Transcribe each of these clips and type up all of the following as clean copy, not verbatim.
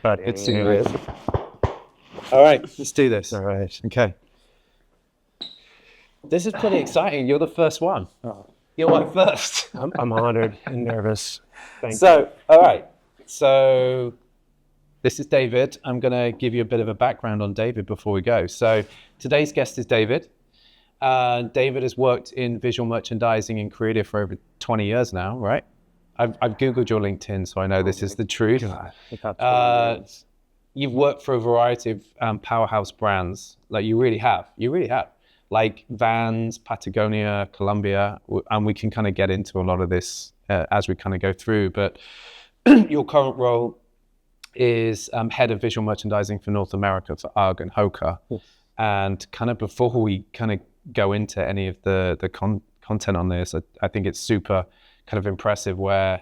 Buddy, Good seeing you. All right, let's do this. All right. Okay. This is pretty exciting. You're the first one. Oh. You're one first. I'm honored and nervous. Thank you. So, all right. So, this is David. I'm going to give you a bit of a background on David before we go. So, today's guest is David. David has worked in visual merchandising and creative for over 20 years now, right? I've Googled your LinkedIn, so I know this is the truth. You've worked for a variety of powerhouse brands. Like you really have. Like Vans, Patagonia, Columbia, and we can kind of get into a lot of this as we kind of go through. But your current role is head of visual merchandising for North America for UGG and HOKA. Yes. And kind of before we kind of go into any of the content on this, I think it's super kind of impressive where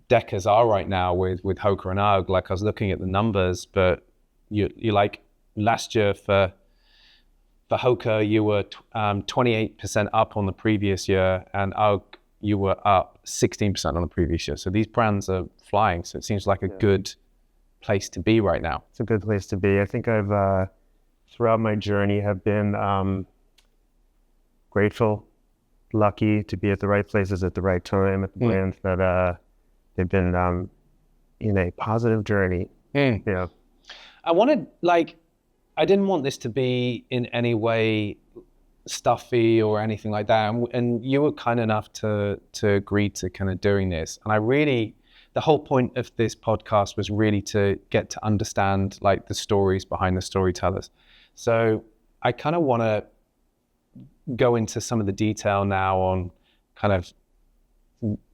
Deckers are right now with HOKA and UGG. Like I was looking at the numbers, but you like last year for HOKA, you were 28% up on the previous year, and UGG, you were up 16% on the previous year. So these brands are flying. So it seems like a good place to be right now. It's a good place to be. I think I've, throughout my journey, have been grateful, lucky to be at the right places at the right time, at the brands that they've been in a positive journey. Yeah. I didn't want this to be in any way stuffy or anything like that. And you were kind enough to agree to kind of doing this. And the whole point of this podcast was really to get to understand like the stories behind the storytellers. So I kind of want to go into some of the detail now on kind of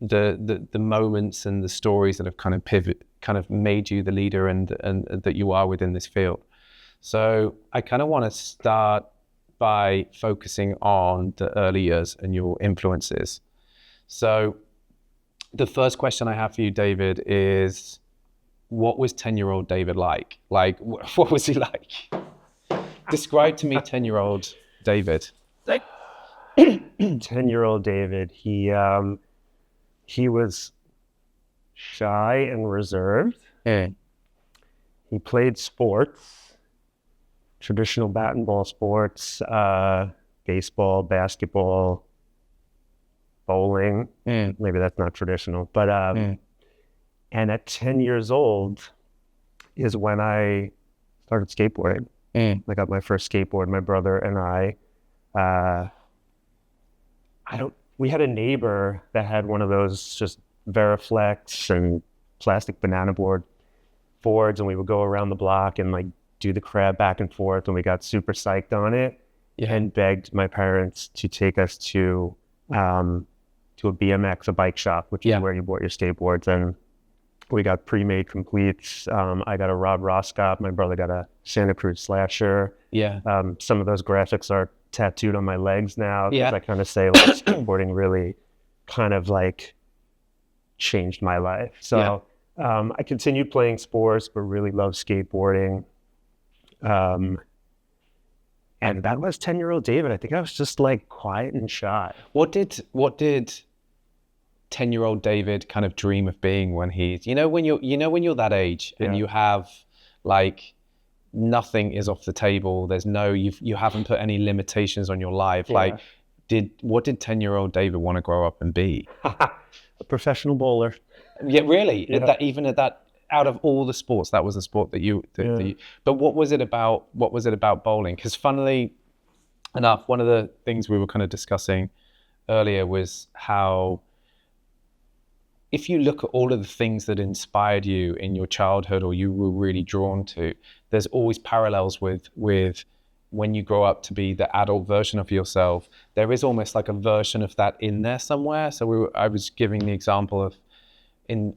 the moments and the stories that have kind of made you the leader and that you are within this field. So I kind of want to start by focusing on the early years and your influences. So the first question I have for you, David, is what was 10-year-old David like? Like, what was he like? Describe to me 10-year-old David. 10-year-old David, he was shy and reserved. He played sports. Traditional bat and ball sports, baseball, basketball, bowling. Maybe that's not traditional, but and at 10 years old is when I started skateboarding. I got my first skateboard. My brother and we had a neighbor that had one of those just Veriflex and plastic banana board boards, and we would go around the block and like do the crab back and forth, and we got super psyched on it and begged my parents to take us to a BMX, a bike shop, which is where you bought your skateboards. And we got pre-made completes. I got a Rob Roscott. My brother got a Santa Cruz Slasher. Some of those graphics are tattooed on my legs now. I kind of say like skateboarding really kind of like changed my life. So I continued playing sports, but really loved skateboarding. And that was 10-year-old David. I think I was just like quiet and shy. What did 10-year-old David kind of dream of being when he's, when you're that age and you have like nothing is off the table. There's you haven't put any limitations on your life. Like what did 10-year-old David want to grow up and be? A professional bowler. Yeah, really? Out of all the sports, that was the sport that you. But what was it about bowling? Because funnily enough, one of the things we were kind of discussing earlier was how, if you look at all of the things that inspired you in your childhood or you were really drawn to, there's always parallels with when you grow up to be the adult version of yourself. There is almost like a version of that in there somewhere. So I was giving the example of.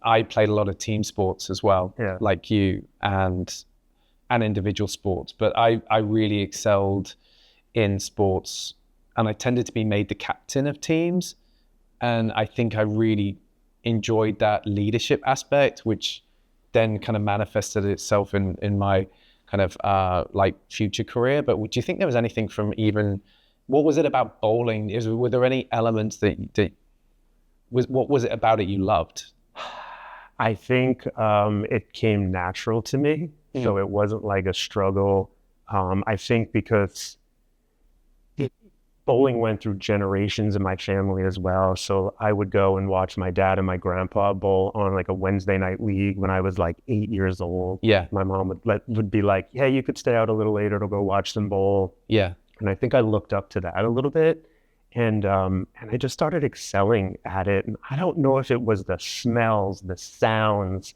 I played a lot of team sports as well, like you, and individual sports. But I really excelled in sports, and I tended to be made the captain of teams. And I think I really enjoyed that leadership aspect, which then kind of manifested itself in my kind of like future career. But do you think there was anything from what was it about bowling? Were there any elements what was it about it you loved? I think it came natural to me, so it wasn't like a struggle. I think because bowling went through generations in my family as well. So I would go and watch my dad and my grandpa bowl on like a Wednesday night league when I was like 8 years old. Yeah. My mom would be like, yeah, you could stay out a little later to go watch them bowl. Yeah. And I think I looked up to that a little bit. And I just started excelling at it. And I don't know if it was the smells, the sounds.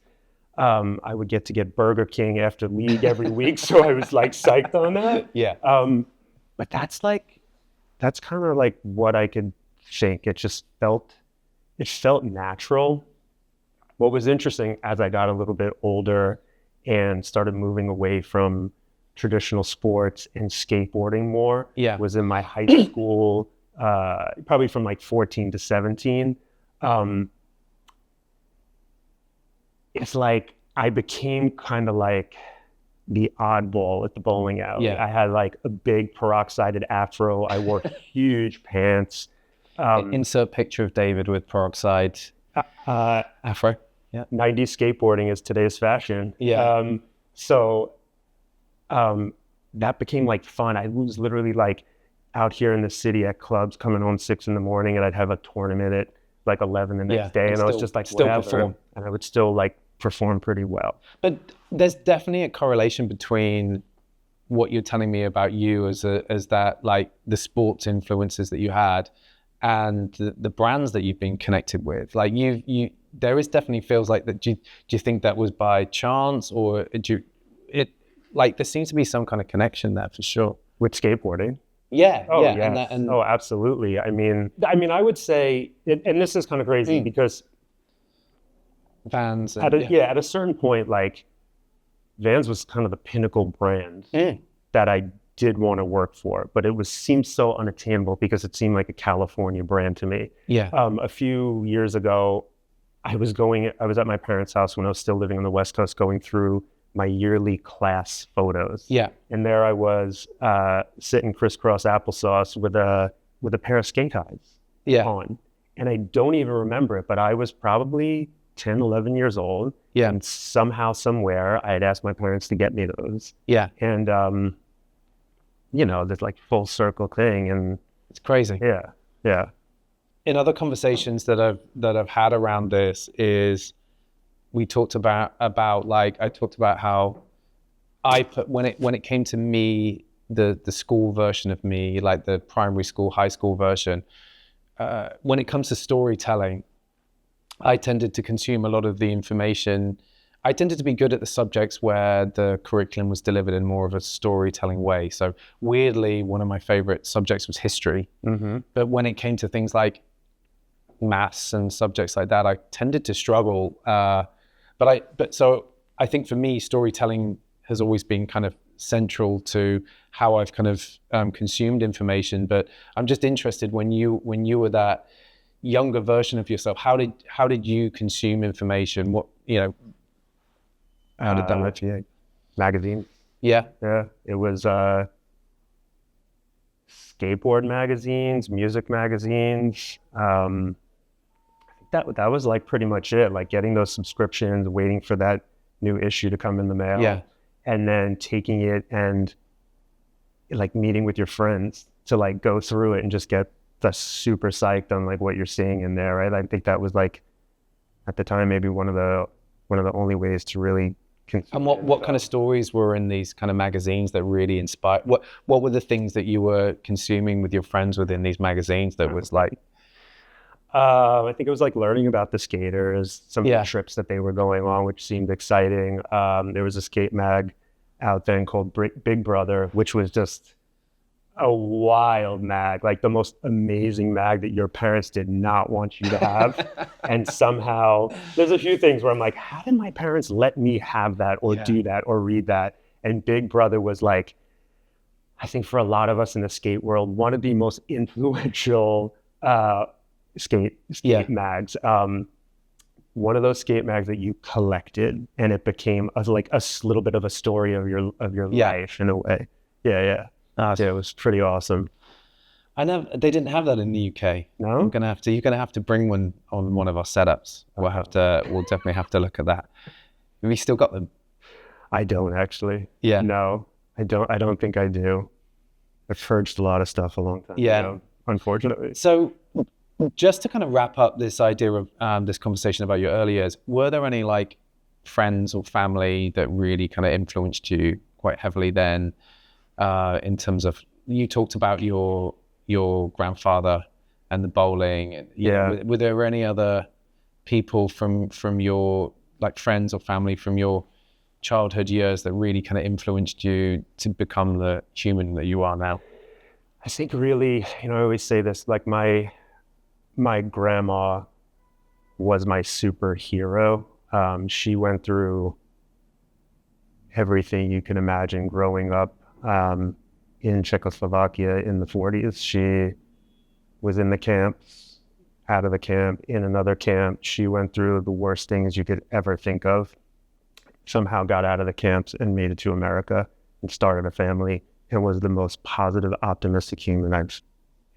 I would get to get Burger King after league every week. So I was like psyched on that. Yeah. But that's kind of like what I could think. It felt natural. What was interesting as I got a little bit older and started moving away from traditional sports and skateboarding more was in my high school, probably from like 14 to 17. It's like I became kind of like the oddball at the bowling alley. Yeah. I had like a big peroxided afro. I wore huge pants. Insert picture of David with peroxide afro. Yeah. 90s skateboarding is today's fashion. Yeah. That became like fun. I was literally like out here in the city at clubs coming home 6 a.m. and I'd have a tournament at like 11 the next day. And I was just like, still whatever. perform. And I would still like perform pretty well. But there's definitely a correlation between what you're telling me about you as that, like the sports influences that you had and the brands that you've been connected with. Like there is definitely feels like that. Do you think that was by chance, or there seems to be some kind of connection there for sure With skateboarding? Yeah. Oh, yeah. yes. Oh, absolutely. I mean, I would say, and this is kind of crazy because Vans. At a certain point, like Vans was kind of the pinnacle brand that I did want to work for, but it seemed so unattainable because it seemed like a California brand to me. Yeah. A few years ago, I was at my parents' house when I was still living on the West Coast, going through my yearly class photos. Yeah. And there I was sitting crisscross applesauce with a pair of skate highs on. And I don't even remember it, but I was probably 10, 11 years old. Yeah. And somehow, somewhere, I had asked my parents to get me those. Yeah. And, this like full circle thing. And it's crazy. Yeah. Yeah. In other conversations that I've had around this is we talked about like, I talked about how I put, when it came to me, the school version of me, like the primary school, high school version, when it comes to storytelling, I tended to consume a lot of the information. I tended to be good at the subjects where the curriculum was delivered in more of a storytelling way. So weirdly, one of my favorite subjects was history. Mm-hmm. But when it came to things like maths and subjects like that, I tended to struggle. So I think for me, storytelling has always been kind of central to how I've kind of consumed information. But I'm just interested, when you were that younger version of yourself, how did you consume information? How did that work for you? Magazine. Yeah. It was skateboard magazines, music magazines. I think that was like pretty much it. Like getting those subscriptions, waiting for that new issue to come in the mail, and then taking it and like meeting with your friends to like go through it and just get the super psyched on like what you're seeing in there, right? I think that was like at the time maybe one of the only ways to really consume. And what kind of stories were in these kind of magazines that really inspired? What were the things that you were consuming with your friends within these magazines that was like? I think it was like learning about the skaters, some of the trips that they were going on, which seemed exciting. There was a skate mag out then called Big Brother, which was just a wild mag, like the most amazing mag that your parents did not want you to have. And somehow there's a few things where I'm like, how did my parents let me have that or do that or read that? And Big Brother was like, I think for a lot of us in the skate world, one of the most influential skate mags. One of those skate mags that you collected, and it became a little bit of a story of your life in a way. Yeah. It was pretty awesome. I know they didn't have that in the UK. No? You're gonna have to bring one on one of our setups. We'll definitely have to look at that. Have you still got them? I don't actually. Yeah. No, I don't think I do. I purged a lot of stuff a long time ago, unfortunately. So just to kind of wrap up this idea of this conversation about your early years, were there any like friends or family that really kind of influenced you quite heavily then, in terms of, you talked about your grandfather and the bowling, and were there any other people from your like friends or family from your childhood years that really kind of influenced you to become the human that you are now? I think really, I always say this, like my grandma was my superhero. She went through everything you can imagine growing up in Czechoslovakia in the 40s. She was in the camps, out of the camp, in another camp. She went through the worst things you could ever think of. Somehow got out of the camps and made it to America and started a family, and was the most positive, optimistic human I've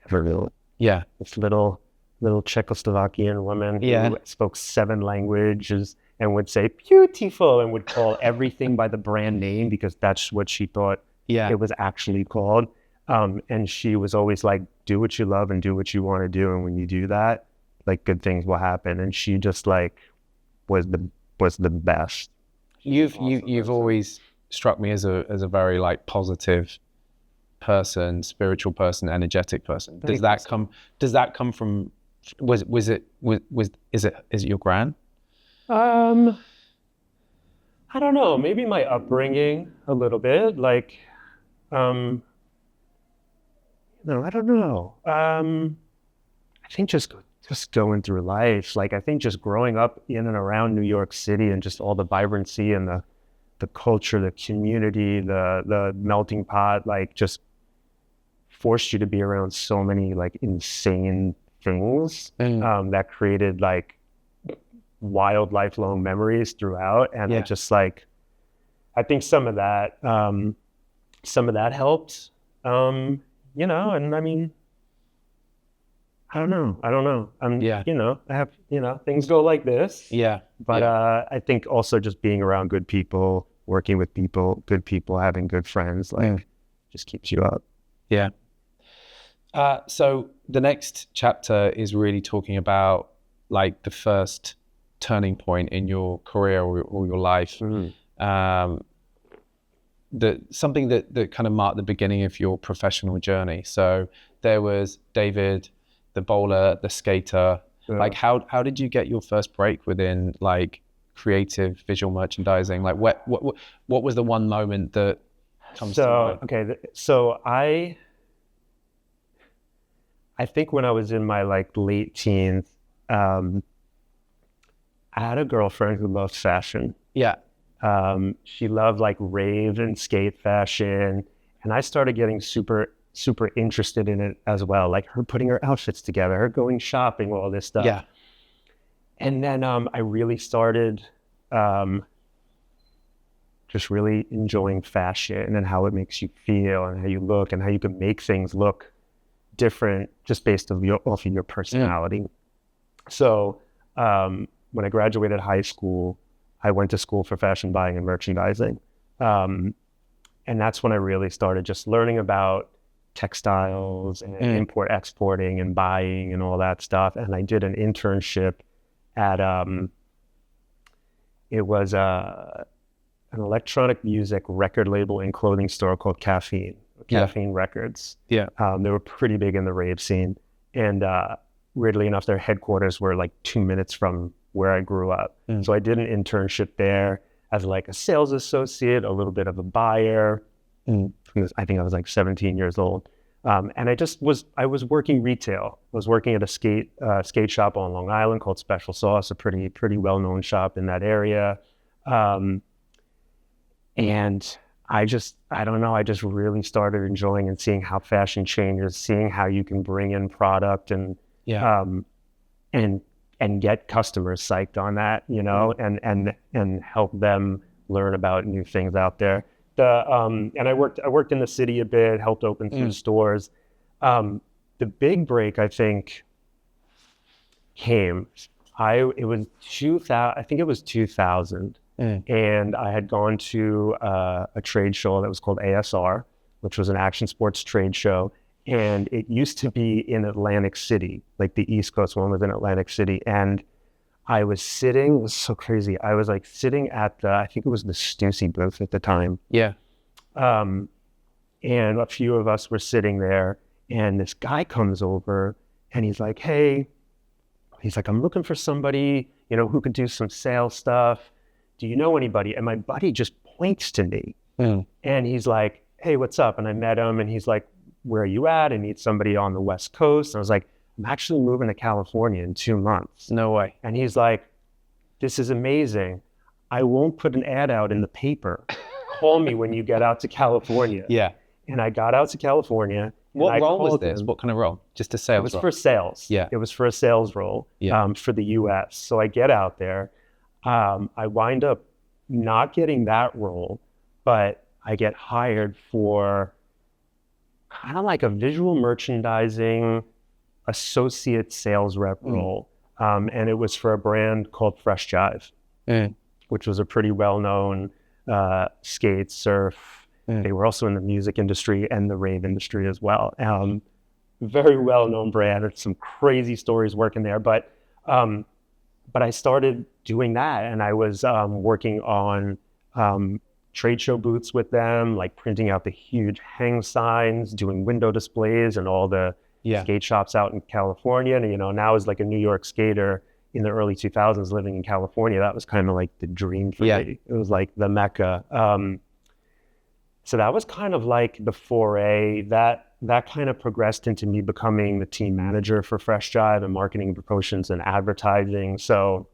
ever known. Yeah. This little Czechoslovakian woman who spoke 7 languages and would say beautiful and would call everything by the brand name because that's what she thought it was actually called. And she was always like, do what you love and do what you want to do. And when you do that, like, good things will happen. And she just like was the best. You've always struck me as a very like positive person, spiritual person, energetic person. Does that come from, is it your gran? I don't know, maybe my upbringing a little bit, like, no, I don't know. I think just going through life, like, I think just growing up in and around New York City and just all the vibrancy and the culture, the community, the melting pot, like, just forced you to be around so many like insane things that created like wild lifelong memories throughout. And it just like, I think some of that helped, and I mean, I don't know. I have, things go like this. Yeah. But I think also just being around good people, working with good people, having good friends, like, just keeps you up. Yeah. So the next chapter is really talking about like the first turning point in your career or your life. Something that kind of marked the beginning of your professional journey. So there was David, the bowler, the skater. Like, how did you get your first break within like creative visual merchandising? Like, what was the one moment that comes to mind? Okay, so I think when I was in my like late teens, I had a girlfriend who loved fashion. Yeah. She loved like rave and skate fashion, and I started getting super interested in it as well. Like, her putting her outfits together, her going shopping, all this stuff. Yeah. And then I really started just really enjoying fashion and how it makes you feel and how you look and how you can make things look different just based off of your personality. So when I graduated high school, I went to school for fashion buying and merchandising. And that's when I really started just learning about textiles and import exporting and buying and all that stuff. And I did an internship at it was an electronic music record label and clothing store called Caffeine Records. Yeah. They were pretty big in the rave scene. And weirdly enough, their headquarters were like 2 minutes from where I grew up. So I did an internship there as like a sales associate, a little bit of a buyer. I think I was like 17 years old. And I was working retail. I was working at a skate shop on Long Island called Special Sauce, a pretty well-known shop in that area. And I just really started enjoying and seeing how fashion changes, seeing how you can bring in product and get customers psyched on that, and help them learn about new things out there. And I worked in the city a bit, helped open some stores. the big break, I think, came. It was 2000. I think it was 2000, and I had gone to a trade show that was called ASR, which was an action sports trade show, and it used to be in Atlantic City, like the East Coast one was in Atlantic City, and I was sitting. It was so crazy. I was like sitting at I think it was the Stussy booth at the time. Yeah. And a few of us were sitting there, and this guy comes over, and he's like, "Hey." He's like, "I'm looking for somebody, who could do some sales stuff. Do you know anybody?" And my buddy just points to me and he's like, "Hey, what's up?" And I met him and he's like, "Where are you at?" I need somebody on the West Coast. And I was like, "I'm actually moving to California in 2 months." No way. And he's like, "This is amazing. I won't put an ad out in the paper. Call me when you get out to California." Yeah. And I got out to California. What role was this? What kind of role? Just a sales role? It was for sales. Yeah. It was for a sales role for the US. So I get out there. I wind up not getting that role, but I get hired for kind of like a visual merchandising associate sales rep role. And it was for a brand called Fresh Jive, which was a pretty well-known skate, surf. They were also in the music industry and the rave industry as well. Very well-known brand. There's some crazy stories working there, but I started doing that, and I was working on trade show booths with them, like printing out the huge hang signs, doing window displays, and all the skate shops out in California. And now as like a New York skater in the early 2000s, living in California, that was kind of like the dream for me. It was like the Mecca. So that was kind of like the foray. That kind of progressed into me becoming the team manager for Fresh Jive and marketing, promotions, and advertising. So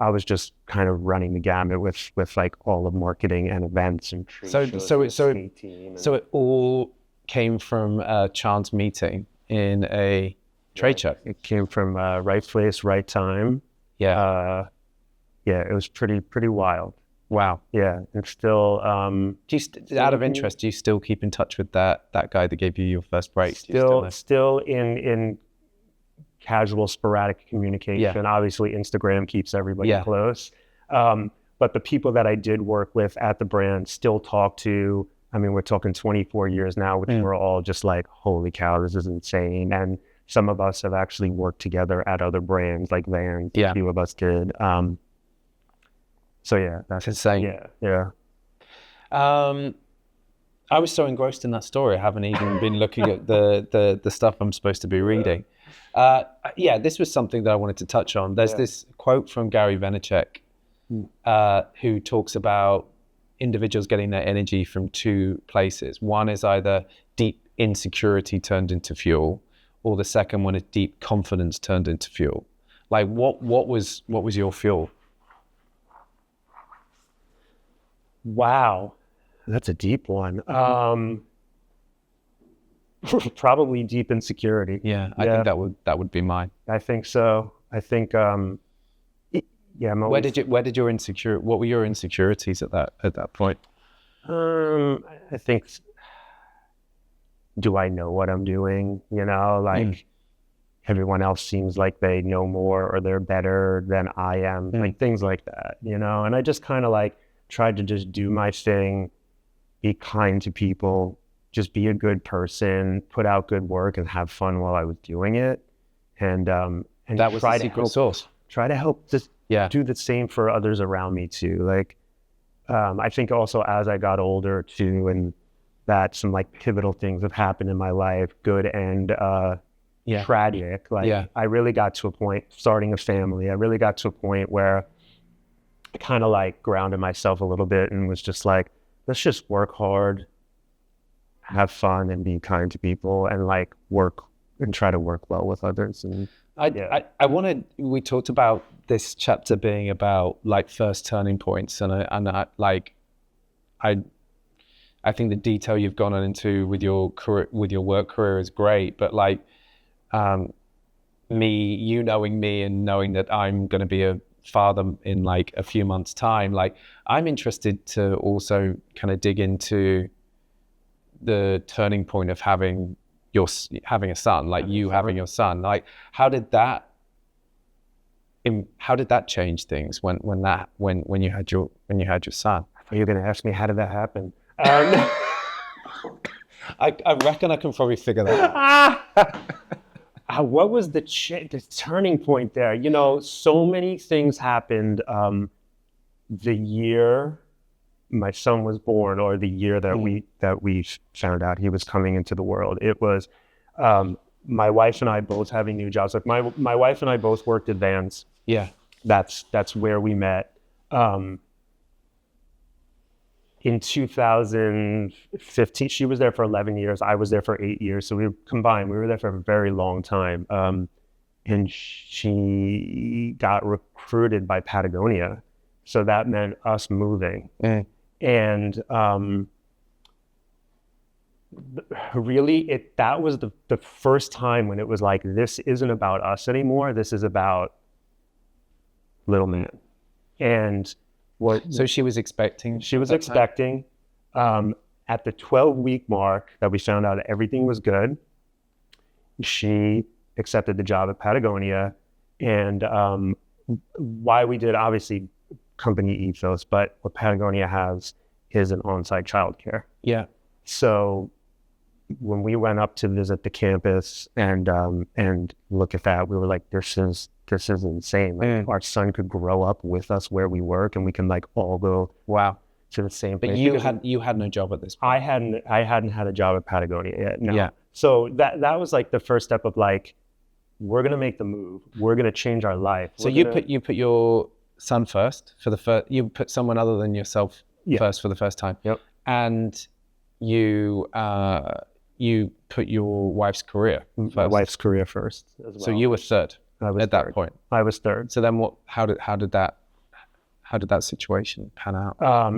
I was just kind of running the gamut with like all of marketing and events and so it all came from a chance meeting in a trade show. It came from right place, right time. It was pretty wild. Wow. Yeah, and still. Out of interest, do you still keep in touch with that guy that gave you your first break? Still in casual, sporadic communication. Yeah. Obviously, Instagram keeps everybody close. But the people that I did work with at the brand still talk to. I mean, we're talking 24 years now, which we're all just like, holy cow, this is insane. And some of us have actually worked together at other brands like Vans. A few of us did. So yeah, that's insane. Yeah. I was so engrossed in that story, I haven't even been looking at the stuff I'm supposed to be reading. This was something that I wanted to touch on. There's this quote from Gary Vaynerchuk, who talks about individuals getting their energy from two places. One is either deep insecurity turned into fuel, or the second one is deep confidence turned into fuel. Like what was your fuel? Wow, that's a deep one. Probably deep insecurity. Yeah, I think that would be mine. I think so. I think Where did your what were your insecurities at that point? I think, do I know what I'm doing? Everyone else seems like they know more or they're better than I am, like things like that, and I just kind of like tried to just do my thing, be kind to people, just be a good person, put out good work and have fun while I was doing it. And that was the secret sauce. Try to help just do the same for others around me too. Like, I think also as I got older too, and that some like pivotal things have happened in my life, good and tragic. Like I really got to a point, starting a family, I really got to a point where I kind of like grounded myself a little bit and was just like, let's just work hard, have fun, and be kind to people, and like work and try to work well with others. And we talked about this chapter being about like first turning points, and I think the detail you've gone into with your career, with your work career, is great. But like, you knowing me and knowing that I'm going to be a father in like a few months' time, like I'm interested to also kind of dig into the turning point of having having a son, like you having your son, like how did that change things when you had your son? I thought you were going to ask me, how did that happen? I reckon I can probably figure that out. What was the turning point there? You know, so many things happened the year my son was born, or the year that we found out he was coming into the world. It was my wife and I both having new jobs. Like my wife and I both worked at Vans. Yeah. That's where we met. In 2015, she was there for 11 years. I was there for 8 years. So we were there for a very long time. And she got recruited by Patagonia. So that meant us moving. And really, that was the first time when it was like, this isn't about us anymore. This is about little man. And so she was expecting? She was expecting. At the 12-week mark that we found out everything was good, she accepted the job at Patagonia. And why we did, obviously, company ethos, but what Patagonia has is an on-site childcare. Yeah. So when we went up to visit the campus and look at that, we were like, this is insane. Like, our son could grow up with us where we work, and we can like all go to the same place. But you had no job at this point. I hadn't had a job at Patagonia yet. No. Yeah. So that was like the first step of like, we're gonna make the move. We're gonna change our life. So you put your son first you put someone other than yourself first for the first time. Yep. And you put your wife's career first. My wife's career first as well. So you were third at that point. I was third. So then how did that situation pan out?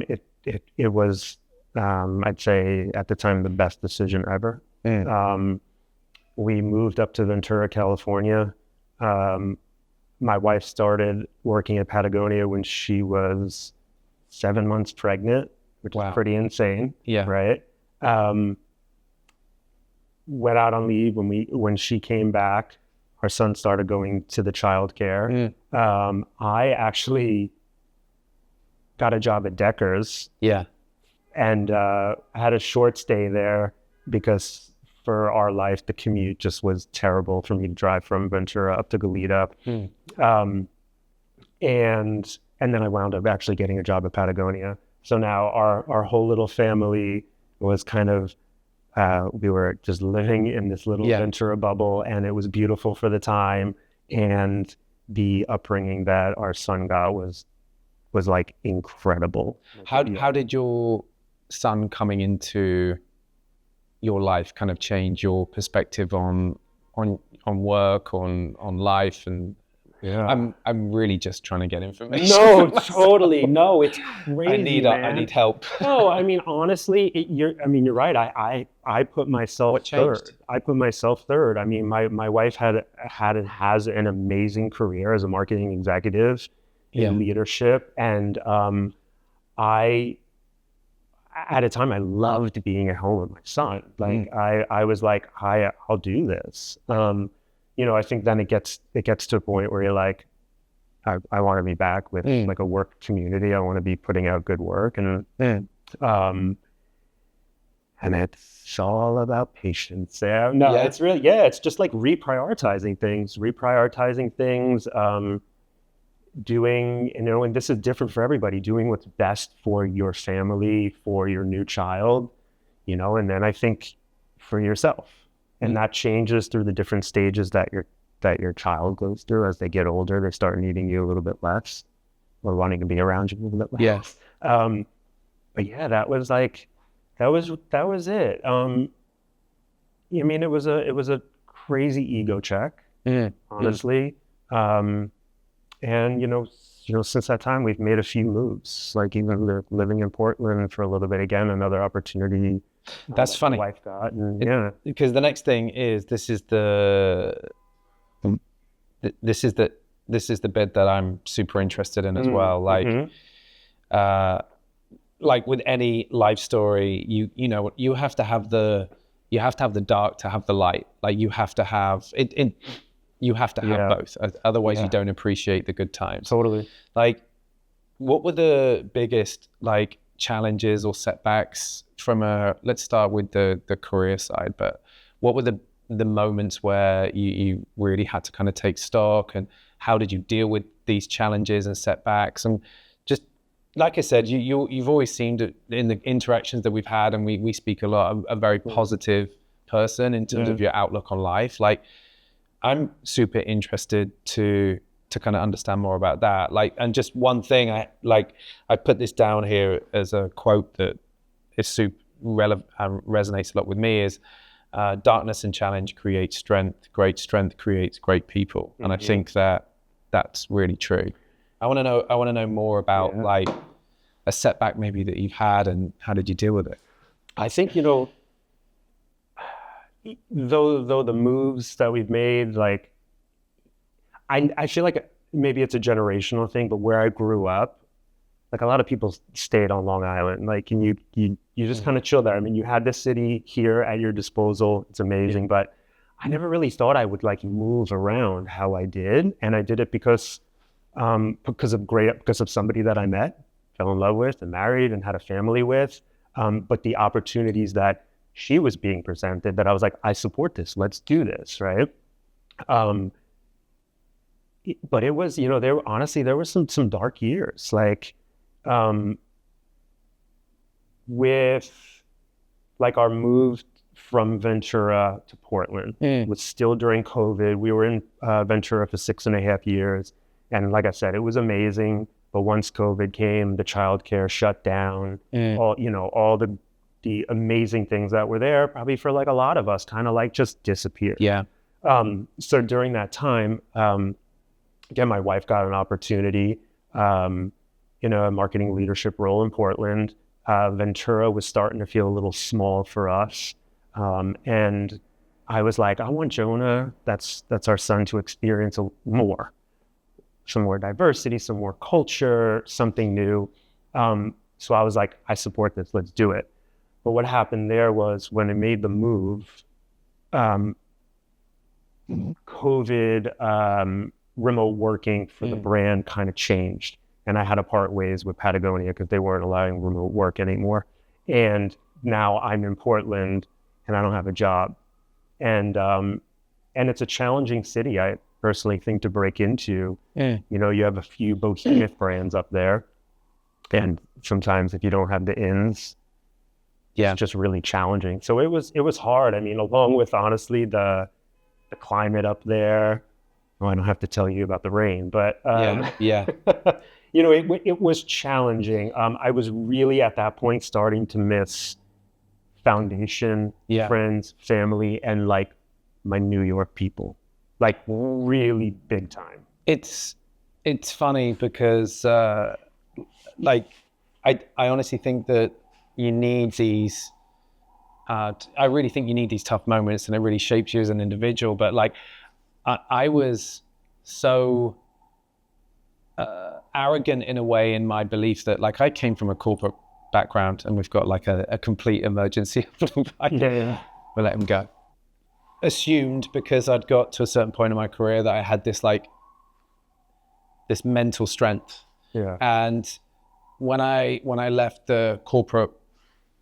It was I'd say at the time the best decision ever. We moved up to Ventura, California. My wife started working at Patagonia when she was 7 months pregnant, which is pretty insane. Yeah. Right. Went out on leave when she came back. Our son started going to the childcare. I actually got a job at Decker's. Yeah. And had a short stay there because for our life, the commute just was terrible for me to drive from Ventura up to Goleta. And then I wound up actually getting a job at Patagonia. So now our whole little family was kind of, we were just living in this little Ventura bubble, and it was beautiful for the time. And the upbringing that our son got was like incredible. How did your son coming into your life kind of change your perspective on work, on life? And I'm really just trying to get information. No, totally. No, it's crazy. I need help. No, I mean, honestly, you're right. I put myself third. I put myself third. I mean, my wife has an amazing career as a marketing executive in leadership. And at a time I loved being at home with my son. Like I was like, I'll do this. I think then it gets to a point where you're like, I want to be back with like a work community. I want to be putting out good work, and it's all about patience. It's really, it's just like reprioritizing things, doing, and this is different for everybody, doing what's best for your family, for your new child, and then I think for yourself. And that changes through the different stages that your child goes through. As they get older, they start needing you a little bit less, or wanting to be around you a little bit less. Yes. But yeah, that was it. I mean, it was a crazy ego check, honestly. And since that time, we've made a few moves. Like even living in Portland for a little bit again, another opportunity. That's funny. My wife got, because the next thing is this is the bit that I'm super interested in as well. Like, like with any life story, you have to have the you have to have the dark to have the light. Like you have to have it you have to have both. Otherwise you don't appreciate the good times. Totally. Like, what were the biggest like challenges or setbacks from let's start with the career side, but what were the moments where you really had to kind of take stock, and how did you deal with these challenges and setbacks? And just like I said, you've always seemed in the interactions that we've had, and we speak a lot, a very positive person in terms of your outlook on life. Like, I'm super interested to kind of understand more about that. Like, and just one thing I put this down here as a quote that is super relevant and resonates a lot with me is, darkness and challenge creates strength. Great strength creates great people. And I think that's really true. I want to know more about like a setback maybe that you've had, and how did you deal with it? I think, though the moves that we've made, like, I feel like maybe it's a generational thing, but where I grew up, like a lot of people stayed on Long Island, like, and you just kind of chill there. I mean, you had this city here at your disposal. It's amazing, but I never really thought I would like move around how I did. And I did it because of somebody that I met, fell in love with, and married, and had a family with. But the opportunities that she was being presented, that I was like, I support this. Let's do this, right? But it was, there were some dark years, like with like our move from Ventura to Portland was still during COVID. We were in Ventura for 6.5 years. And like I said, it was amazing. But once COVID came, the childcare shut down, all the amazing things that were there, probably for like a lot of us, kind of like just disappeared. Yeah. So during that time, again, my wife got an opportunity in a marketing leadership role in Portland. Ventura was starting to feel a little small for us. And I was like, I want Jonah, that's our son, to experience some more diversity, some more culture, something new. So I was like, I support this, let's do it. But what happened there was when I made the move, COVID, remote working for the brand kind of changed. And I had to part ways with Patagonia because they weren't allowing remote work anymore. And now I'm in Portland and I don't have a job. And it's a challenging city, I personally think, to break into. You have a few behemoth brands up there. And sometimes if you don't have the ins, it's just really challenging. So it was hard. I mean, along with, honestly, the climate up there. Oh, I don't have to tell you about the rain, but it was challenging. I was really at that point starting to miss foundation, friends, family, and like my New York people, like really big time. It's funny because like I honestly think that you need these. I really think you need these tough moments, and it really shapes you as an individual. But like, I was so arrogant in a way in my belief that, like, I came from a corporate background, and we've got like a complete emergency. We'll let him go. Assumed because I'd got to a certain point in my career that I had this mental strength. And when I left the corporate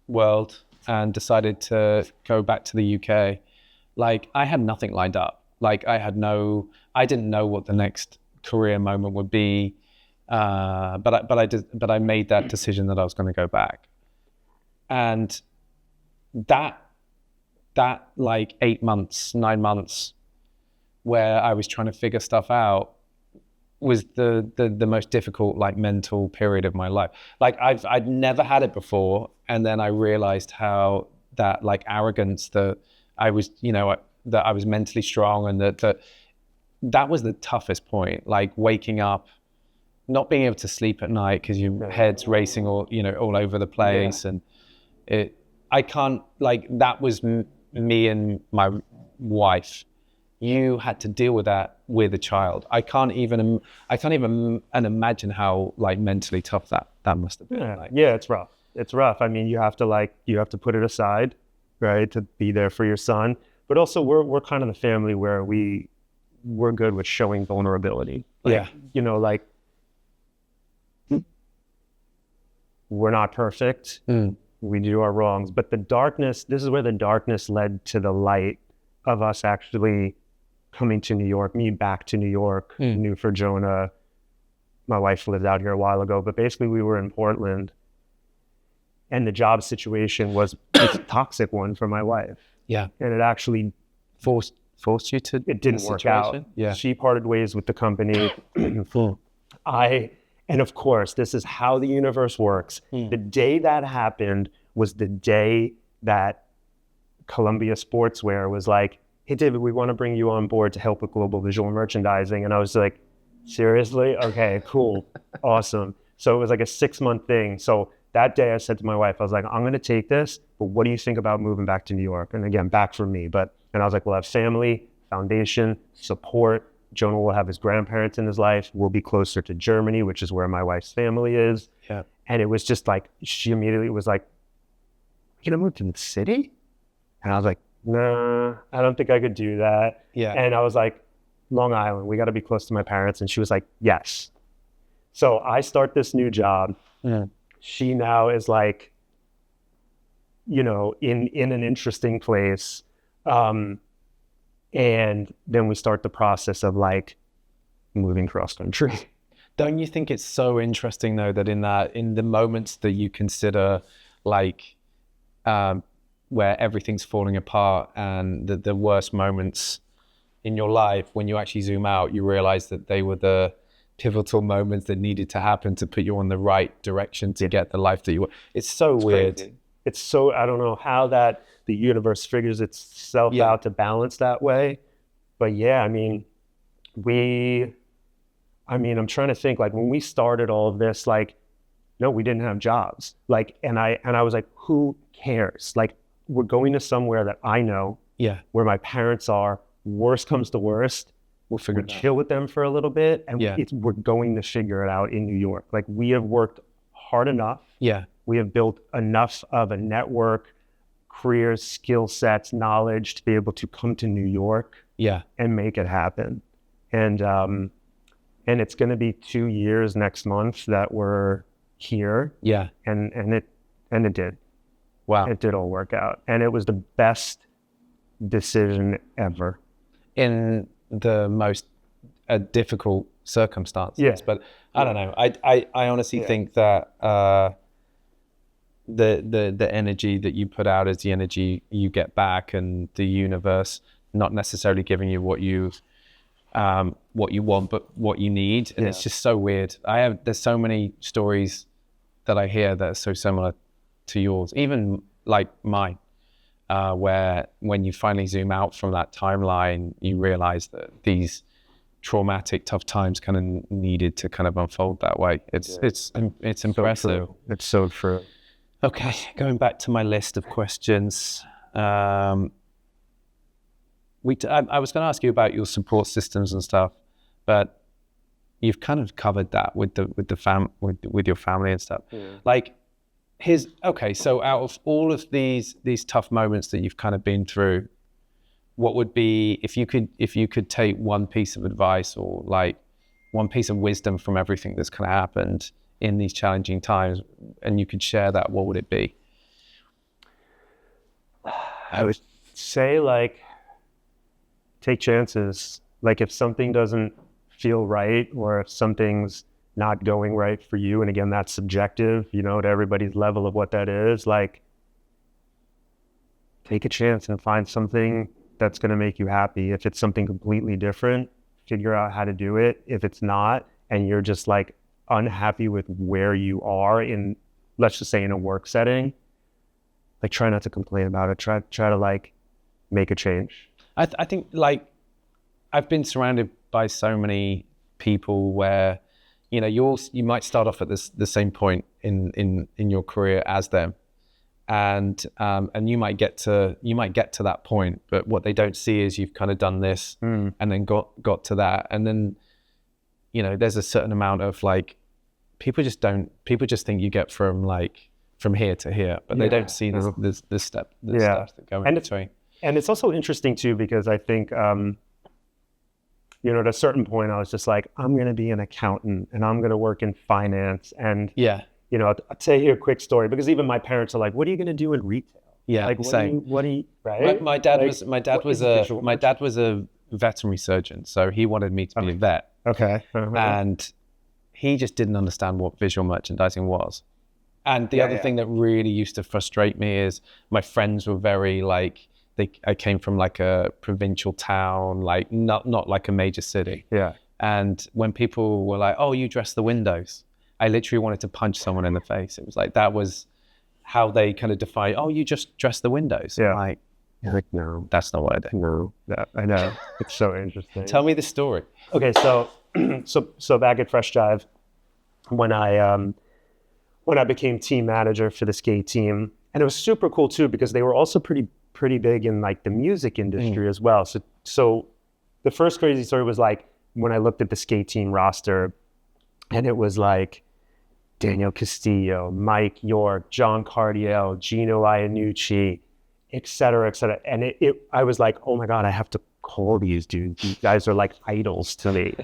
world and decided to go back to the UK, like, I had nothing lined up. Like, I didn't know what the next career moment would be. But I made that decision that I was going to go back. And that like 8 months, 9 months where I was trying to figure stuff out was the most difficult, like, mental period of my life. Like, I'd never had it before. And then I realized how that, like, arrogance that I was, that I was mentally strong, and that was the toughest point. Like, waking up, not being able to sleep at night because your head's racing all over the place. And I can't, like, that was me and my wife. You had to deal with that with a child. I can't even imagine how, like, mentally tough that must have been. It's rough. It's rough. I mean, you have to put it aside right? To be there for your son. But also we're kind of the family where we're good with showing vulnerability. Like, like we're not perfect. We do our wrongs, but this is where the darkness led to the light of us actually coming to New York, me back to New York, new for Jonah. My wife lived out here a while ago, but basically we were in Portland and the job situation was a toxic one for my wife. Yeah. And it actually forced you to, it didn't work out. Yeah. She parted ways with the company. And of course, this is how the universe works. The day that happened was the day that Columbia Sportswear was like, hey, David, we want to bring you on board to help with global visual merchandising. And I was like, seriously? Okay, cool. Awesome. So it was like a 6-month thing. So that day I said to my wife, I was like, I'm going to take this, but what do you think about moving back to New York? And again, back for me. And I was like, we'll have family, foundation, support. Jonah will have his grandparents in his life. We'll be closer to Germany, which is where my wife's family is. Yeah. And it was just like, she immediately was like, you gonna move to the city? And I was like, nah, I don't think I could do that. Yeah. And I was like, Long Island, we got to be close to my parents. And she was like, yes. So I start this new job. She now is like, in an interesting place. And then we start the process of like moving cross country. Don't you think it's so interesting though, that in the moments that you consider like, where everything's falling apart and the worst moments in your life, when you actually zoom out, you realize that they were the pivotal moments that needed to happen to put you on the right direction to get the life that you want. It's so weird. Crazy. It's so, I don't know how that the universe figures itself out to balance that way. But yeah, I'm trying to think, like when we started all of this, like, no, we didn't have jobs. Like, and I was like, who cares? Like, we're going to somewhere that I know, where my parents are. Worst comes to worst, we'll chill with them for a little bit, and we're going to figure it out in New York. Like, we have worked hard enough. Yeah. We have built enough of a network, careers, skill sets, knowledge to be able to come to New York and make it happen. And it's going to be 2 years next month that we're here. Yeah. And it did. Wow. It did all work out. And it was the best decision ever. In the most difficult circumstances. Yeah. But I don't know. I honestly think that the energy that you put out is the energy you get back, and the universe not necessarily giving you what you want, but what you need. And it's just so weird. There's so many stories that I hear that are so similar to yours, even like mine. Where when you finally zoom out from that timeline, you realize that these traumatic, tough times kind of needed to kind of unfold that way. It's impressive. So it's so true. Okay, going back to my list of questions. I was going to ask you about your support systems and stuff, but you've kind of covered that with your family and stuff. Yeah. Like, so out of all of these tough moments that you've kind of been through, what would be, if you could take one piece of advice or like one piece of wisdom from everything that's kind of happened in these challenging times, and you could share that, what would it be? I would say, like, take chances. Like, if something doesn't feel right, or if something's not going right for you, and again, that's subjective, to everybody's level of what that is, like, take a chance and find something that's going to make you happy. If it's something completely different, figure out how to do it. If it's not, and you're just like unhappy with where you are in, let's just say, in a work setting, like, try not to complain about it. Try to like make a change. I think, like, I've been surrounded by so many people where, you might start off at the same point in your career as them, and you might get to that point, but what they don't see is you've kind of done this and then got to that, and then there's a certain amount of, like, people just think you get from from here to here, but they don't see the steps that go in between. And it's also interesting too, because I think, at a certain point I was just like, I'm going to be an accountant and I'm going to work in finance. And, I'll tell you a quick story, because even my parents are like, what are you going to do in retail? Yeah, like, same. What do you, right? My dad was a veterinary surgeon, so he wanted me to be a vet. Okay. And he just didn't understand what visual merchandising was. And the other thing that really used to frustrate me is my friends were very like, I came from like a provincial town, like not like a major city. Yeah. And when people were like, oh, you dress the windows, I literally wanted to punch someone in the face. It was like, that was how they kind of define, oh, you just dress the windows. Yeah. Like, no, that's not what I do. No, I know. It's so interesting. Tell me the story. Okay, so back at Fresh Jive, when I became team manager for the skate team, and it was super cool too, because they were also pretty big in like the music industry as well. So the first crazy story was like when I looked at the skate team roster, and it was like Daniel Castillo, Mike York, John Cardiel, Gino Iannucci, et cetera, et cetera. And I was like, oh my God, I have to call these dudes. These guys are like idols to me.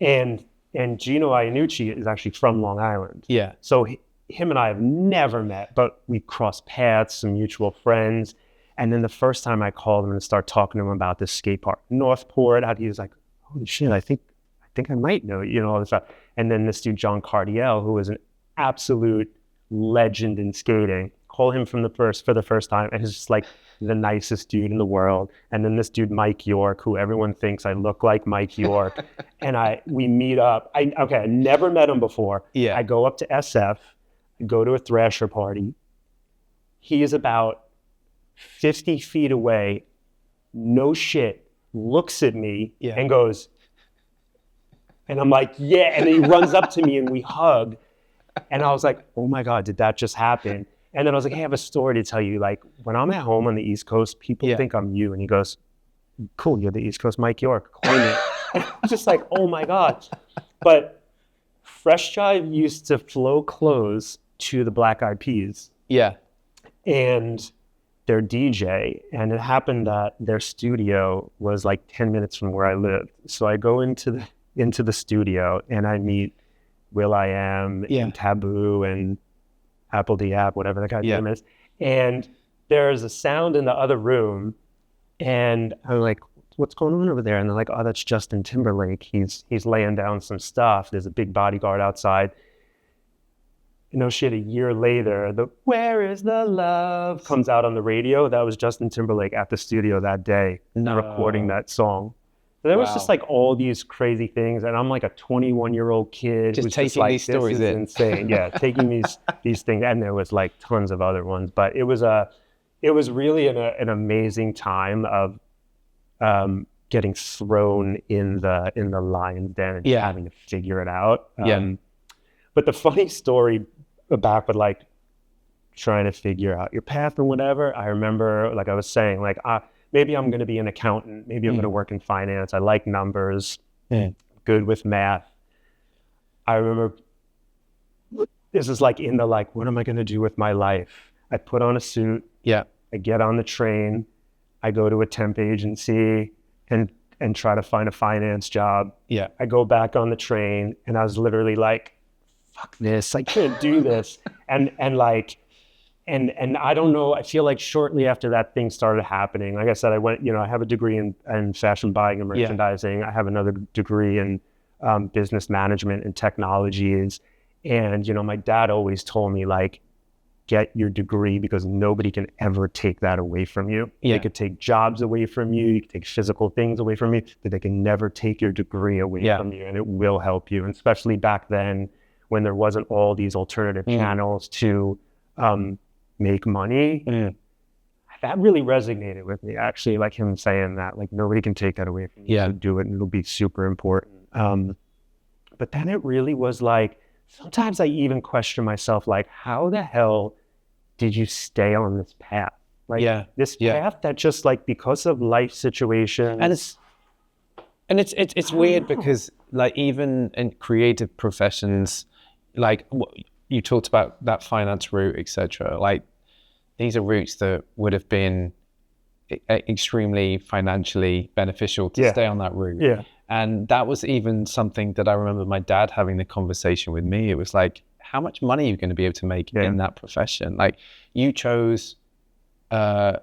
And Gino Iannucci is actually from Long Island. Yeah. So him and I have never met, but we crossed paths, some mutual friends. And then the first time I called him and started talking to him about this skate park, Northport, he was like, holy shit, I think I might know, all this stuff. And then this dude, John Cardiel, who was an absolute legend in skating, call him for the first time, and he's just like the nicest dude in the world. And then this dude, Mike York, who everyone thinks I look like Mike York, and we meet up. I never met him before. Yeah. I go up to SF, go to a Thrasher party. He is about 50 feet away, no shit, looks at me and goes, and I'm like, yeah, and he runs up to me and we hug. And I was like, oh my God, did that just happen? And then I was like, hey, I have a story to tell you. Like, when I'm at home on the East Coast, people think I'm you. And he goes, cool, you're the East Coast Mike York. Claim it. And I was just like, oh my God. But Fresh Jive used to flow clothes to the Black Eyed Peas. Yeah. And their DJ. And it happened that their studio was like 10 minutes from where I lived. So I go into the studio and I meet will.i.am and Taboo and Apple D App, whatever the guy's name is. And there's a sound in the other room, and I'm like, what's going on over there? And they're like, oh, that's Justin Timberlake. He's laying down some stuff. There's a big bodyguard outside. No shit, a year later, the Where Is the Love comes out on the radio. That was Justin Timberlake at the studio that day recording that song. So there was just like all these crazy things, and I'm like a 21-year-old kid just who's taking just like, these stories this is insane. Yeah, taking these things, and there was like tons of other ones, but it was really an amazing time of getting thrown in the lion's den and having to figure it out. But the funny story back with like trying to figure out your path and whatever, I remember, like I was saying, like maybe I'm going to be an accountant. Maybe I'm going to work in finance. I like numbers, good with math. I remember this is like in the like, what am I going to do with my life? I put on a suit. Yeah. I get on the train. I go to a temp agency and try to find a finance job. Yeah. I go back on the train and I was literally like, fuck this. I can't do this. And I don't know, I feel like shortly after that thing started happening, like I said, I went, I have a degree in fashion buying and merchandising. I have another degree in business management and technologies. And, my dad always told me, like, get your degree because nobody can ever take that away from you. Yeah. They could take jobs away from you. You could take physical things away from you, but they can never take your degree away from you, and it will help you. And especially back then when there wasn't all these alternative channels to make money. That really resonated with me, actually, like him saying that, like, nobody can take that away from you. So do it and it'll be super important. But then it really was like, sometimes I even question myself, like, how the hell did you stay on this path? Like this path that just like, because of life situations. And it's weird because like even in creative professions, like you talked about that finance route, etc. Like these are routes that would have been extremely financially beneficial to stay on that route. Yeah. And that was even something that I remember my dad having the conversation with me. It was like, how much money are you going to be able to make in that profession? Like you chose a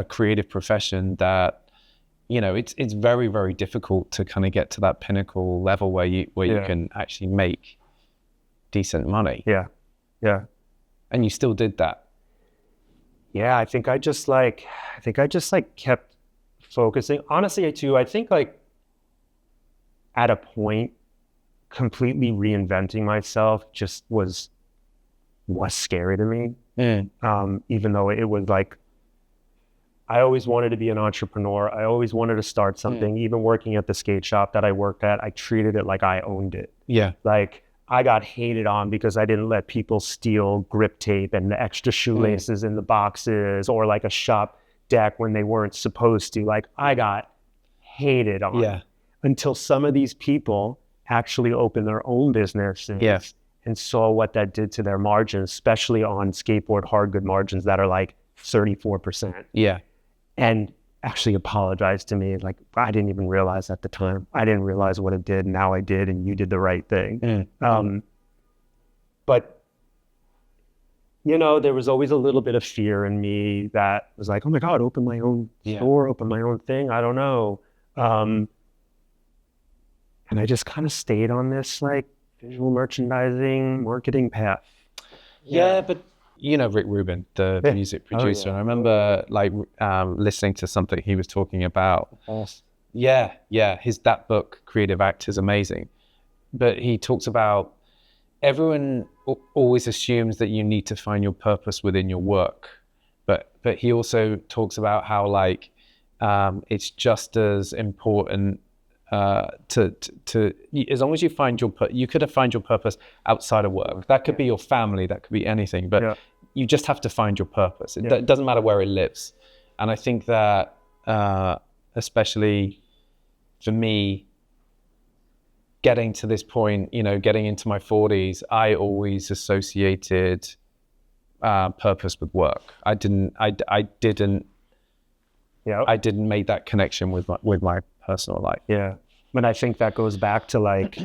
creative profession that, you know, it's very, very difficult to kind of get to that pinnacle level where you can actually make decent money. Yeah. Yeah. And you still did that. Yeah, I think I just kept focusing. Honestly, too, I think like at a point, completely reinventing myself just was scary to me. Even though it was like, I always wanted to be an entrepreneur. I always wanted to start something. Even working at the skate shop that I worked at, I treated it like I owned it. Yeah. Like I got hated on because I didn't let people steal grip tape and the extra shoelaces in the boxes, or like a shop deck when they weren't supposed to. Like I got hated on until some of these people actually opened their own businesses and saw what that did to their margins, especially on skateboard hard good margins that are like 34%. Yeah. And actually apologized to me. Like, I didn't even realize at the time. I didn't realize what it did. Now I did, and you did the right thing. But, you know, there was always a little bit of fear in me that was like, oh my God, open my own store, open my own thing. I don't know. And I just kind of stayed on this like visual merchandising marketing path. Yeah, but you know Rick Rubin, the music producer. And I remember like listening to something he was talking about. That book, Creative Act, is amazing. But he talks about everyone always assumes that you need to find your purpose within your work. But he also talks about how like it's just as important to as long as you find you could have found your purpose outside of work. That could be your family, that could be anything, but you just have to find your purpose. It doesn't matter where it lives. And I think that especially for me, getting to this point, you know, getting into my 40s, I always associated purpose with work. I didn't make that connection with my personal life. Yeah. But I think that goes back to like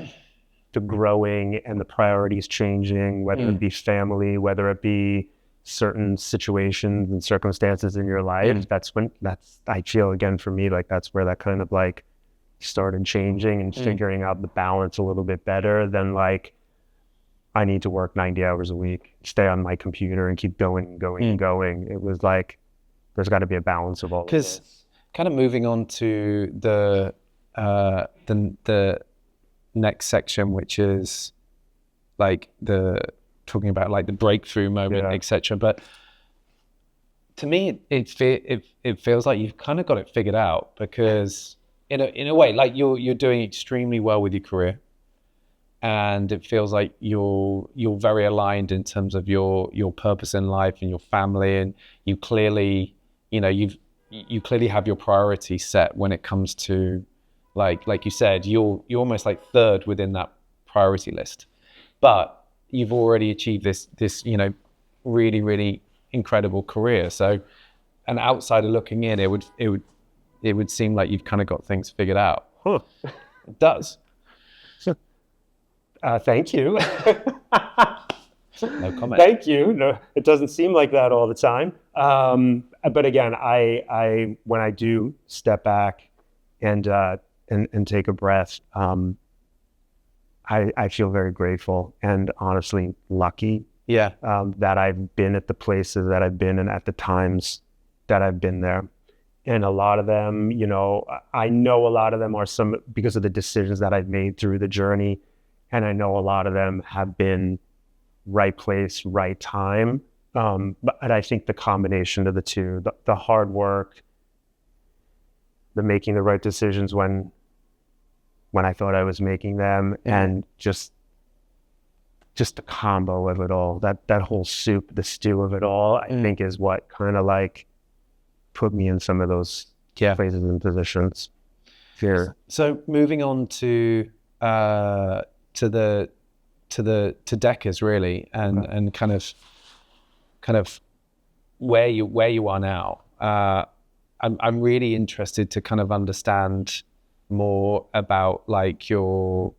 the growing and the priorities changing, whether it be family, whether it be certain situations and circumstances in your life. I feel again for me, like that's where that kind of like started changing and figuring out the balance a little bit better than like, I need to work 90 hours a week, stay on my computer and keep going and going and going. It was like, there's got to be a balance of all of this. Because kind of moving on to the next section, which is like talking about like the breakthrough moment, etc. But to me, it feels like you've kind of got it figured out, because in a way, like you're doing extremely well with your career, and it feels like you're very aligned in terms of your purpose in life and your family, and you clearly, you know, you clearly have your priorities set when it comes to like you said, you're almost like third within that priority list, but you've already achieved this you know, really, really incredible career. So an outsider looking in, it would seem like you've kind of got things figured out. It does. Thank you. No comment. Thank you. No, it doesn't seem like that all the time. But again, I when I do step back and take a breath, I feel very grateful and honestly lucky. That I've been at the places that I've been and at the times that I've been there. And a lot of them, you know, I know a lot of them are because of the decisions that I've made through the journey. And I know a lot of them have been right place, right time. But I think the combination of the two, the hard work, the making the right decisions when I thought I was making them, and just the combo of it all, that whole soup, the stew of it all, I think is what kind of like put me in some of those places and positions here. So moving on to the to Deckers really, and kind of where you are now. I'm really interested to kind of understand more about like your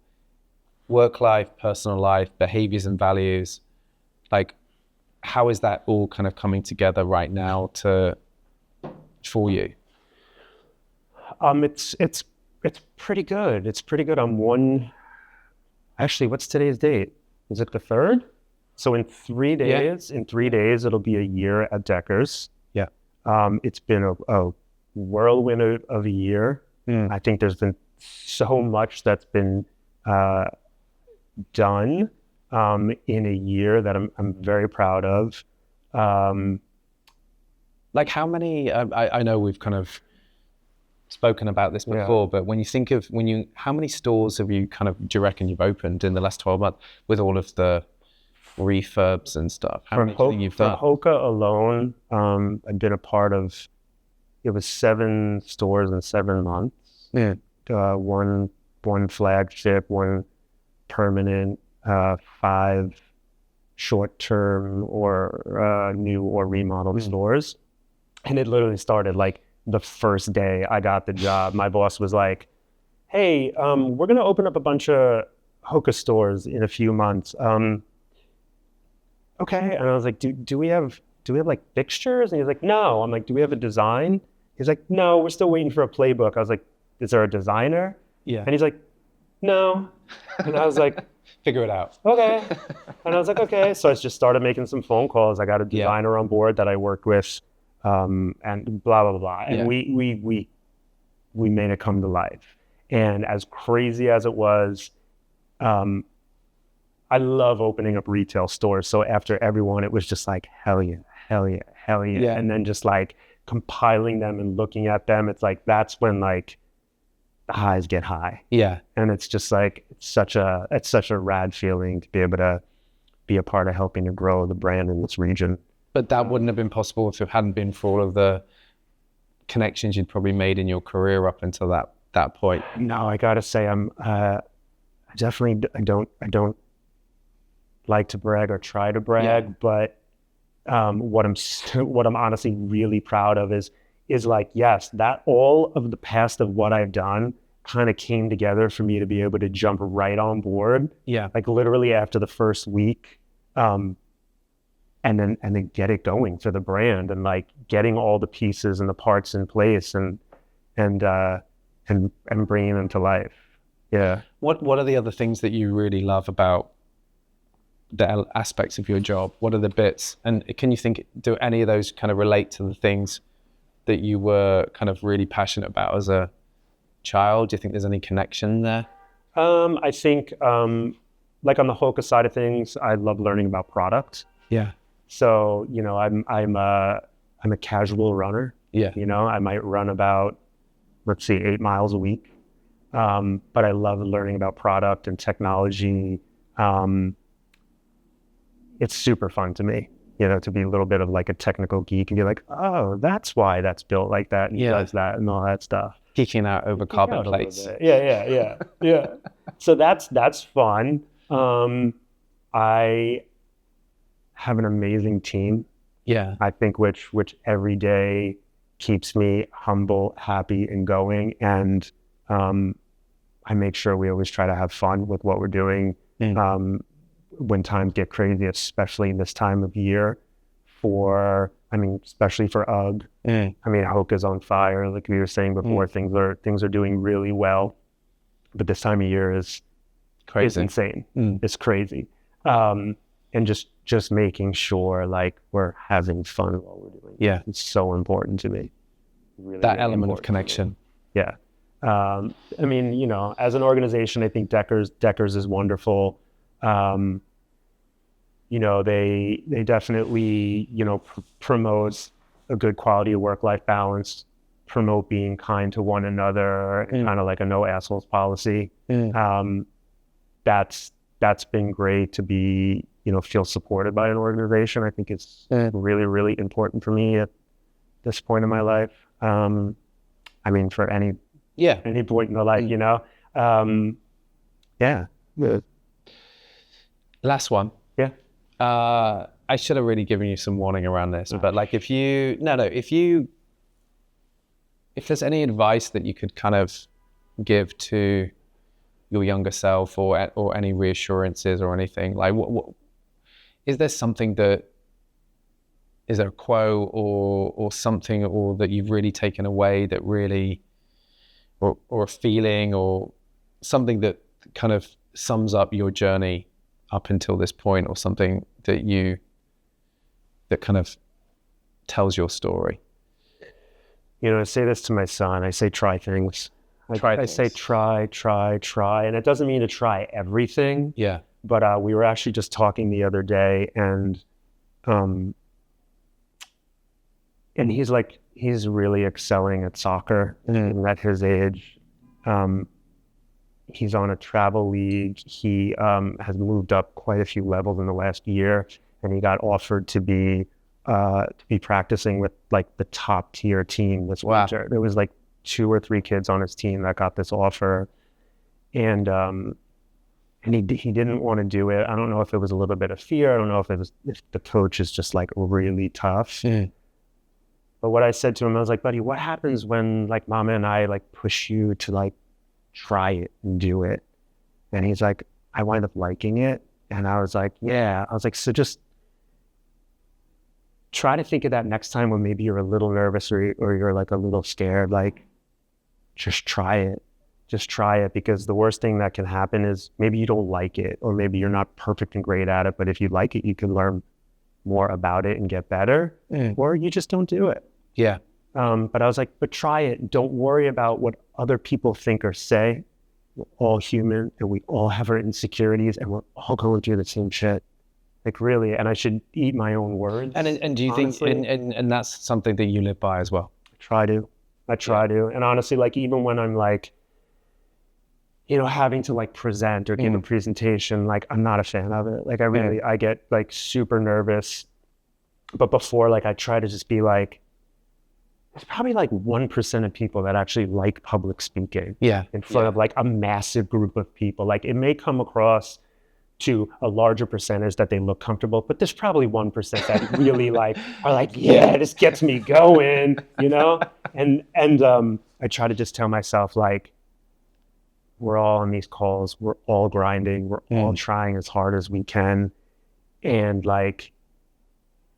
work life, personal life, behaviors and values. Like, how is that all kind of coming together right now for you? It's pretty good. It's pretty good. Actually, what's today's date? Is it the 3rd? So in 3 days, it'll be a year at Deckers. Yeah. It's been a whirlwind of a year. I think there's been so much that's been done in a year that I'm very proud of. Like how many? I know we've kind of spoken about this before, but when you think of how many stores do you reckon you've opened in the last 12 months with all of the refurbs and stuff? How many do you think you've done? For HOKA alone, I've been a part of. It was 7 stores in 7 months. Yeah. One flagship, 1 permanent, 5 short-term or new or remodeled stores. And it literally started like the first day I got the job. My boss was like, hey, we're going to open up a bunch of HOKA stores in a few months. Okay. And I was like, do we have like fixtures? And he's like, no. I'm like, do we have a design? He's like, no, we're still waiting for a playbook. I was like, is there a designer? Yeah. And he's like, no. And I was like, figure it out. Okay. And I was like, okay. So I just started making some phone calls. I got a designer on board that I worked with, and blah, blah, blah. And we made it come to life. And as crazy as it was, I love opening up retail stores. So after everyone, it was just like, hell yeah, hell yeah, hell yeah. Yeah. And then just like compiling them and looking at them, it's like, that's when like the highs get high. Yeah. And it's just like, it's such a rad feeling to be able to be a part of helping to grow the brand in this region. But that wouldn't have been possible if it hadn't been for all of the connections you'd probably made in your career up until that point. No, I gotta say, I don't like to brag or try to brag, but what I'm honestly really proud of is like, yes, that all of the past of what I've done kind of came together for me to be able to jump right on board. Yeah. Like literally after the first week, and then get it going for the brand and like getting all the pieces and the parts in place and bringing them to life. Yeah. What are the other things that you really love about the aspects of your job? What are the bits? And do any of those kind of relate to the things that you were kind of really passionate about as a child? Do you think there's any connection there? I think like on the HOKA side of things, I love learning about product. Yeah. So, I'm a casual runner. Yeah. I might run about, let's see, 8 miles a week. But I love learning about product and technology. It's super fun to me, to be a little bit of like a technical geek and be like, oh, that's why that's built like that and does that and all that stuff. Geeking out over carbon plates. Yeah. So that's fun. I have an amazing team. Yeah. I think which every day keeps me humble, happy, and going. And I make sure we always try to have fun with what we're doing. When times get crazy, especially in this time of year, especially for UGG. HOKA's on fire, like we were saying before. Things are doing really well, but this time of year is crazy. It's insane. It's crazy, and just making sure like we're having fun while we're doing it. Yeah, it's so important to me. Really, that element of connection. Yeah, as an organization, I think Deckers is wonderful. They definitely, promote a good quality of work-life balance, promote being kind to one another, kind of like a no assholes policy. That's been great to be, feel supported by an organization. I think it's really, really important for me at this point in my life. For any point in the life, yeah. Last one. Yeah. I should have really given you some warning around this, but like if there's any advice that you could kind of give to your younger self, or any reassurances or anything, like what is there something that is there a quote or something, or that you've really taken away that really, or a feeling or something that kind of sums up your journey up until this point, or something that kind of tells your story? I say this to my son. I say, try things. I say, try. And it doesn't mean to try everything. Yeah. But we were actually just talking the other day, and he's really excelling at soccer. And at his age, he's on a travel league. He has moved up quite a few levels in the last year, and he got offered to be practicing with like the top tier team this winter. There was like 2 or 3 kids on his team that got this offer, and he didn't want to do it. I don't know if it was a little bit of fear. I don't know if the coach is just like really tough. But what I said to him, I was like, buddy, what happens when like mama and I like push you to like try it and do it? And he's like, I wind up liking it. And I was like, yeah. I was like, so just try to think of that next time when maybe you're a little nervous or you're like a little scared. Like, just try it. Just try it, because the worst thing that can happen is maybe you don't like it, or maybe you're not perfect and great at it, but if you like it, you can learn more about it and get better, or you just don't do it. Yeah. But I was like, but try it. Don't worry about what other people think or say. We're all human, and we all have our insecurities, and we're all going through the same shit. Like, really, and I should eat my own words. And do you honestly think, and that's something that you live by as well? I try to. And honestly, like, even when I'm like, having to like present or give a presentation, like, I'm not a fan of it. Like, I get like super nervous. But before, like, I try to just be like, there's probably like 1% of people that actually like public speaking in front of like a massive group of people. Like, it may come across to a larger percentage that they look comfortable, but there's probably 1% that really like are like, yeah, this gets me going, And I try to just tell myself, like, we're all on these calls, we're all grinding, we're all trying as hard as we can, and like,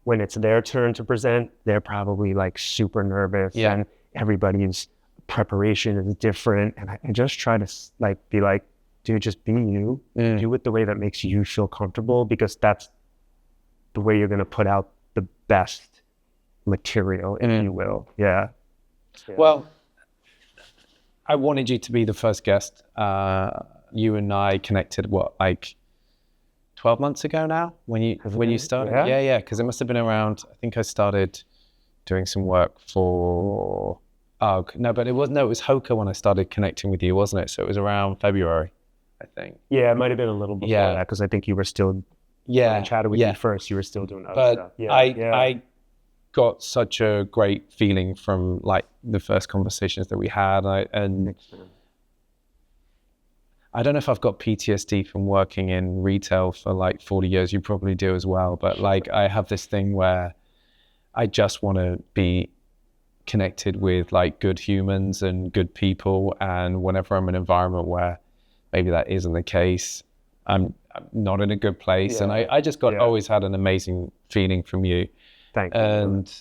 when it's their turn to present, they're probably like super nervous, and everybody's preparation is different. And I just try to like be like, dude, just be you. Do it the way that makes you feel comfortable, because that's the way you're going to put out the best material, if you will. Yeah. Well, I wanted you to be the first guest. You and I connected, like 12 months ago now, when you started? Yeah. Because it must have been around, I think I started doing some work for, it was HOKA when I started connecting with you, wasn't it? So it was around February, I think. Yeah, it might have been a little before that, because I think you were still, when I chatted with you first, you were still doing other stuff. Yeah, I got such a great feeling from like the first conversations that we had, and I don't know if I've got PTSD from working in retail for like 40 years. You probably do as well. But like, I have this thing where I just want to be connected with like good humans and good people. And whenever I'm in an environment where maybe that isn't the case, I'm not in a good place. And I just always had an amazing feeling from you. Thank you. And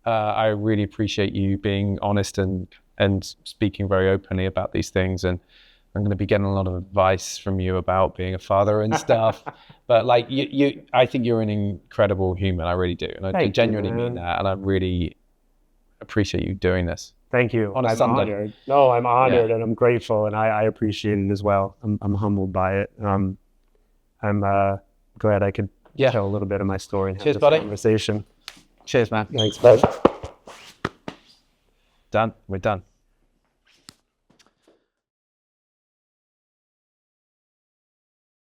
I really appreciate you being honest and speaking very openly about these things. And I'm going to be getting a lot of advice from you about being a father and stuff. But like I think you're an incredible human. I really do. And I genuinely mean that. And I really appreciate you doing this. Thank you. On a Sunday. Honored. No, I'm honored and I'm grateful, and I appreciate it as well. I'm humbled by it. I'm glad I could tell a little bit of my story and have this buddy. Conversation. Cheers, man. Thanks, bud. Done. We're done.